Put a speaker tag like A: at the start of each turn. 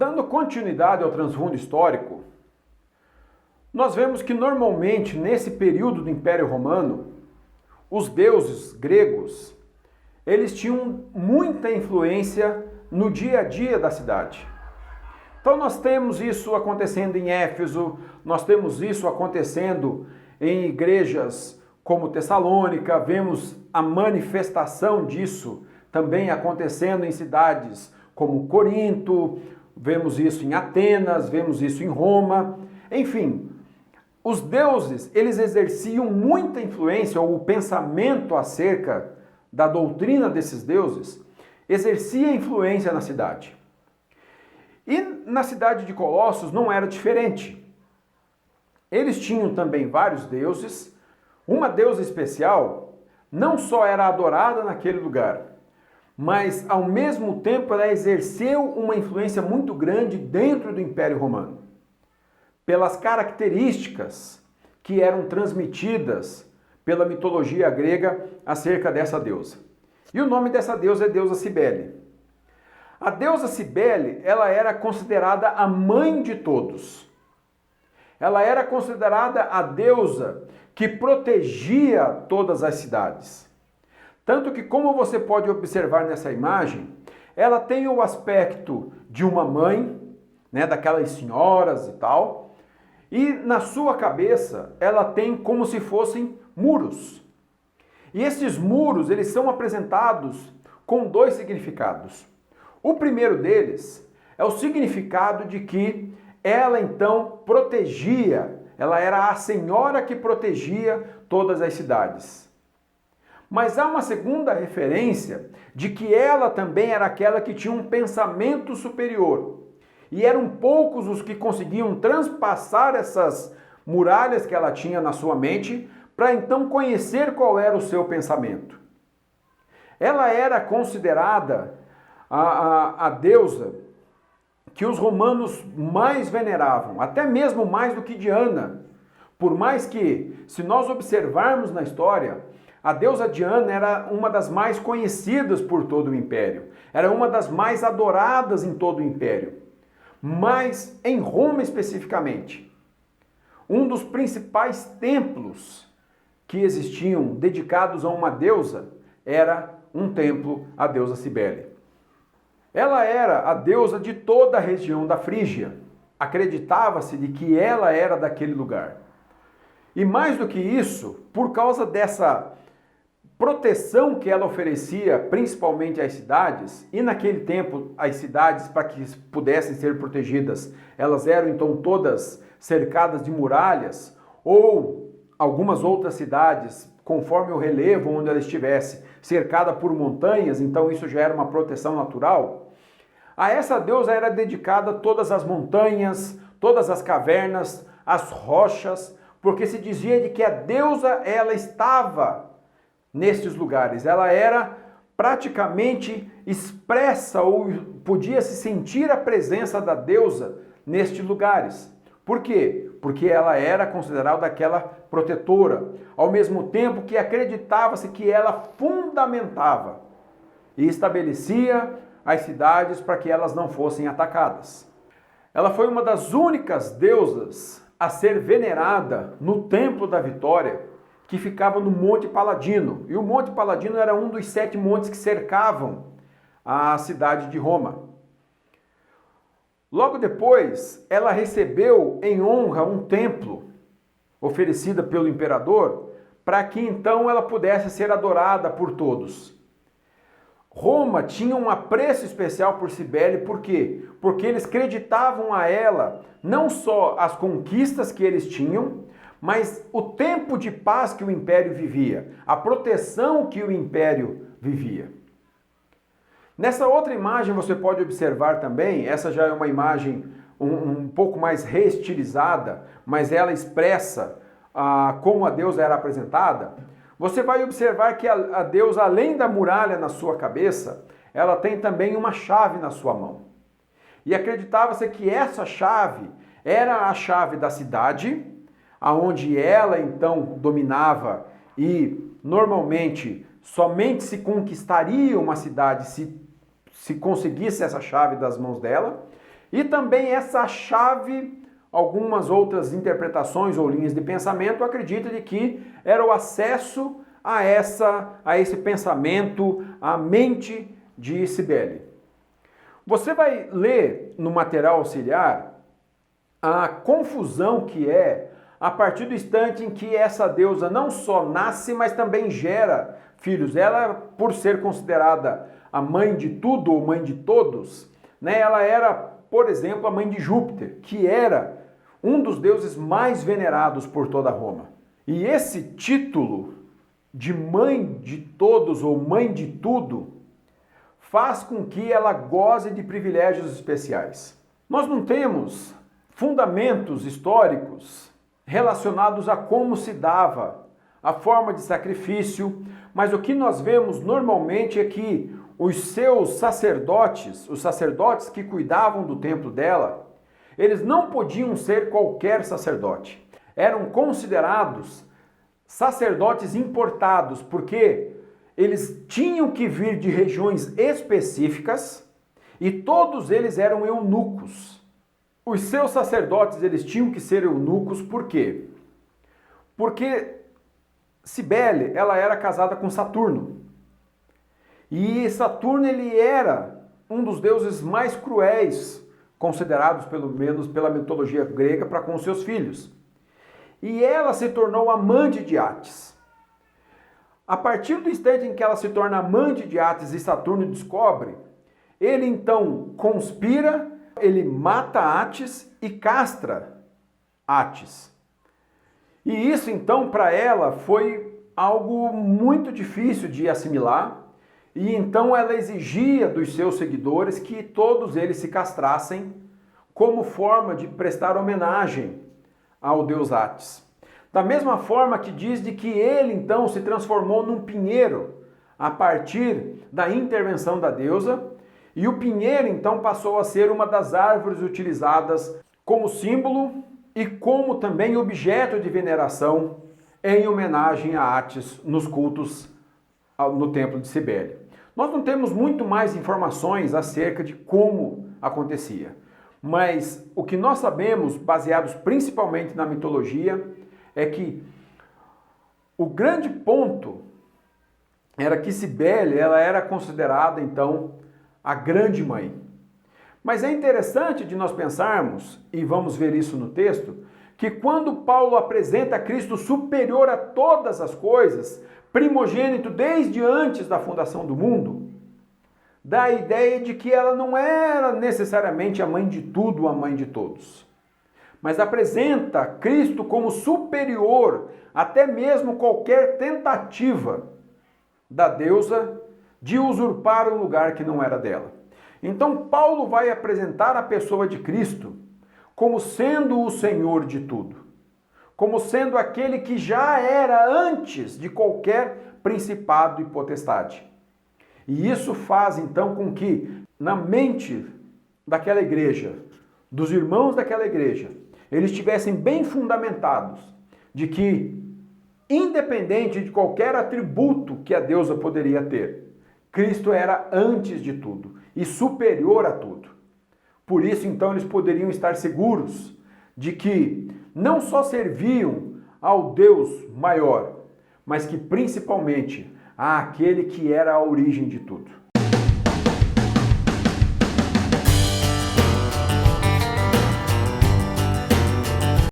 A: Dando continuidade ao transfundo histórico, nós vemos que normalmente nesse período do Império Romano, os deuses gregos, eles tinham muita influência no dia a dia da cidade. Então nós temos isso acontecendo em Éfeso, nós temos isso acontecendo em igrejas como Tessalônica, vemos a manifestação disso também acontecendo em cidades como Corinto, vemos isso em Atenas, vemos isso em Roma, enfim, os deuses, eles exerciam muita influência, ou o pensamento acerca da doutrina desses deuses, exercia influência na cidade. E na cidade de Colossos não era diferente. Eles tinham também vários deuses, uma deusa especial não só era adorada naquele lugar, mas ao mesmo tempo ela exerceu uma influência muito grande dentro do Império Romano, pelas características que eram transmitidas pela mitologia grega acerca dessa deusa. E o nome dessa deusa é deusa Cibele. A deusa Cibele, ela era considerada a mãe de todos. Ela era considerada a deusa que protegia todas as cidades. Tanto que, como você pode observar nessa imagem, ela tem o aspecto de uma mãe, né, daquelas senhoras e tal, e na sua cabeça ela tem como se fossem muros. E esses muros, eles são apresentados com dois significados. O primeiro deles é o significado de que ela então protegia, ela era a senhora que protegia todas as cidades. Mas há uma segunda referência de que ela também era aquela que tinha um pensamento superior. E eram poucos os que conseguiam transpassar essas muralhas que ela tinha na sua mente para então conhecer qual era o seu pensamento. Ela era considerada a deusa que os romanos mais veneravam, até mesmo mais do que Diana. Por mais que, se nós observarmos na história, a deusa Diana era uma das mais conhecidas por todo o império, era uma das mais adoradas em todo o império. Mas em Roma especificamente, um dos principais templos que existiam dedicados a uma deusa era um templo à deusa Cibele. Ela era a deusa de toda a região da Frígia. Acreditava-se de que ela era daquele lugar. E mais do que isso, por causa dessa proteção que ela oferecia, principalmente às cidades, e naquele tempo as cidades, para que pudessem ser protegidas, elas eram então todas cercadas de muralhas, ou algumas outras cidades, conforme o relevo onde ela estivesse, cercada por montanhas, então isso já era uma proteção natural. A essa deusa era dedicada todas as montanhas, todas as cavernas, as rochas, porque se dizia de que a deusa ela estava nestes lugares. Ela era praticamente expressa ou podia se sentir a presença da deusa nestes lugares. Por quê? Porque ela era considerada aquela protetora, ao mesmo tempo que acreditava-se que ela fundamentava e estabelecia as cidades para que elas não fossem atacadas. Ela foi uma das únicas deusas a ser venerada no Templo da Vitória, que ficava no Monte Paladino. E o Monte Paladino era um dos 7 montes que cercavam a cidade de Roma. Logo depois, ela recebeu em honra um templo oferecido pelo imperador, para que então ela pudesse ser adorada por todos. Roma tinha um apreço especial por Cibele, por quê? Porque eles acreditavam a ela não só as conquistas que eles tinham, mas o tempo de paz que o império vivia, a proteção que o império vivia. Nessa outra imagem você pode observar também, essa já é uma imagem um pouco mais reestilizada, mas ela expressa como a deusa era apresentada. Você vai observar que a deusa, além da muralha na sua cabeça, ela tem também uma chave na sua mão. E acreditava-se que essa chave era a chave da cidade, aonde ela então dominava e normalmente somente se conquistaria uma cidade se conseguisse essa chave das mãos dela. E também essa chave, algumas outras interpretações ou linhas de pensamento acreditam de que era o acesso a esse pensamento, à mente de Cibele. Você vai ler no material auxiliar a confusão que é a partir do instante em que essa deusa não só nasce, mas também gera filhos. Ela, por ser considerada a mãe de tudo ou mãe de todos, né, ela era, por exemplo, a mãe de Júpiter, que era um dos deuses mais venerados por toda Roma. E esse título de mãe de todos ou mãe de tudo faz com que ela goze de privilégios especiais. Nós não temos fundamentos históricos relacionados a como se dava a forma de sacrifício, mas o que nós vemos normalmente é que os seus sacerdotes, os sacerdotes que cuidavam do templo dela, eles não podiam ser qualquer sacerdote. Eram considerados sacerdotes importados, porque eles tinham que vir de regiões específicas e todos eles eram eunucos. Os seus sacerdotes, eles tinham que ser eunucos, por quê? Porque Cibele, ela era casada com Saturno. E Saturno, ele era um dos deuses mais cruéis, considerados pelo menos pela mitologia grega, para com seus filhos. E ela se tornou amante de Átis. A partir do instante em que ela se torna amante de Átis e Saturno descobre, ele então conspira, ele mata Átis e castra Átis. E isso então para ela foi algo muito difícil de assimilar, e então ela exigia dos seus seguidores que todos eles se castrassem como forma de prestar homenagem ao deus Átis. Da mesma forma que diz de que ele então se transformou num pinheiro a partir da intervenção da deusa, e o pinheiro então passou a ser uma das árvores utilizadas como símbolo e como também objeto de veneração em homenagem a Átis nos cultos no templo de Cibele. Nós não temos muito mais informações acerca de como acontecia, mas o que nós sabemos, baseados principalmente na mitologia, é que o grande ponto era que Cibele, ela era considerada então a grande mãe. Mas é interessante de nós pensarmos, e vamos ver isso no texto, que quando Paulo apresenta Cristo superior a todas as coisas, primogênito desde antes da fundação do mundo, dá a ideia de que ela não era necessariamente a mãe de tudo, a mãe de todos. Mas apresenta Cristo como superior até mesmo qualquer tentativa da deusa de usurpar um lugar que não era dela. Então Paulo vai apresentar a pessoa de Cristo como sendo o Senhor de tudo, como sendo aquele que já era antes de qualquer principado e potestade. E isso faz então com que na mente daquela igreja, dos irmãos daquela igreja, eles estivessem bem fundamentados de que, independente de qualquer atributo que a deusa poderia ter, Cristo era antes de tudo e superior a tudo. Por isso, então, eles poderiam estar seguros de que não só serviam ao Deus maior, mas que principalmente àquele que era a origem de tudo.